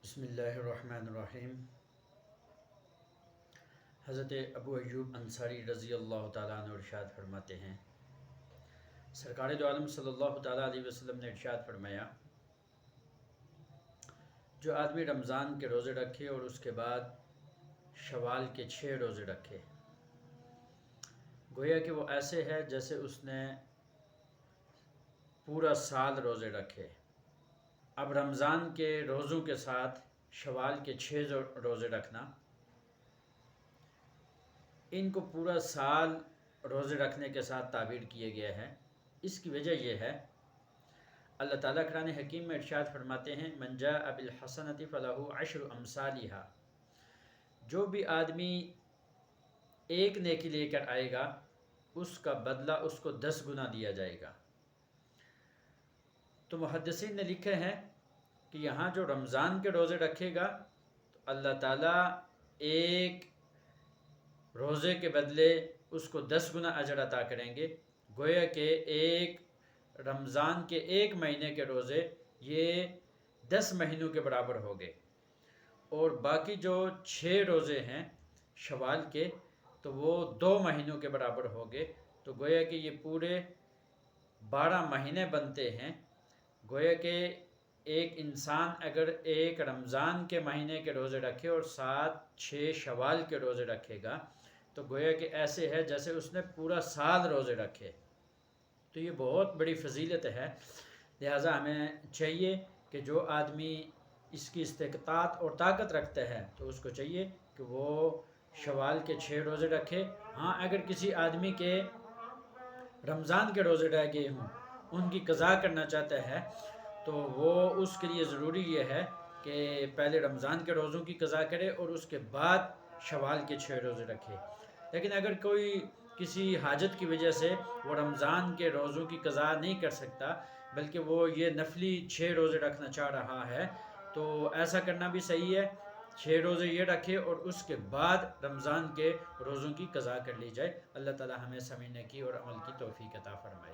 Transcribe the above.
بسم اللہ الرحمن الرحیم۔ حضرت ابو ایوب انصاری رضی اللہ تعالیٰ عنہ ارشاد فرماتے ہیں، سرکار دو عالم صلی اللہ تعالیٰ علیہ وسلم نے ارشاد فرمایا، جو آدمی رمضان کے روزے رکھے اور اس کے بعد شوال کے 6 روزے رکھے، گویا کہ وہ ایسے ہے جیسے اس نے پورا سال روزے رکھے۔ اب رمضان کے روزوں کے ساتھ شوال کے 6 روزے رکھنا، ان کو پورا سال روزے رکھنے کے ساتھ تعبیر کیا گیا ہے۔ اس کی وجہ یہ ہے، اللہ تعالیٰ قرآن حکیم میں ارشاد فرماتے ہیں، من جاء بالحسنۃ فلہ عشر امثالھا، جو بھی آدمی ایک نیکی لے کر آئے گا اس کا بدلہ اس کو 10 گنا دیا جائے گا۔ تو محدثین نے لکھے ہیں کہ یہاں جو رمضان کے روزے رکھے گا تو اللہ تعالیٰ ایک روزے کے بدلے اس کو 10 گنا اجر عطا کریں گے، گویا کہ ایک رمضان کے 1 مہینے کے روزے یہ 10 مہینوں کے برابر ہو گئے، اور باقی جو 6 روزے ہیں شوال کے تو وہ 2 مہینوں کے برابر ہو گئے، تو گویا کہ یہ پورے 12 مہینے بنتے ہیں۔ گویا کہ ایک انسان اگر ایک رمضان کے مہینے کے روزے رکھے اور 6 شوال کے روزے رکھے گا تو گویا کہ ایسے ہے جیسے اس نے پورا سال روزے رکھے۔ تو یہ بہت بڑی فضیلت ہے، لہٰذا ہمیں چاہیے کہ جو آدمی اس کی استطاعت اور طاقت رکھتا ہے تو اس کو چاہیے کہ وہ شوال کے 6 روزے رکھے۔ ہاں، اگر کسی آدمی کے رمضان کے روزے رہ گئے ہوں، ان کی قضا کرنا چاہتا ہے، تو وہ اس کے لیے ضروری یہ ہے کہ پہلے رمضان کے روزوں کی قضا کرے اور اس کے بعد شوال کے 6 روزے رکھے۔ لیکن اگر کوئی کسی حاجت کی وجہ سے وہ رمضان کے روزوں کی قضا نہیں کر سکتا بلکہ وہ یہ نفلی 6 روزے رکھنا چاہ رہا ہے تو ایسا کرنا بھی صحیح ہے، 6 روزے یہ رکھے اور اس کے بعد رمضان کے روزوں کی قضا کر لی جائے۔ اللہ تعالی ہمیں سمجھنے کی اور عمل کی توفیق عطا فرمائے۔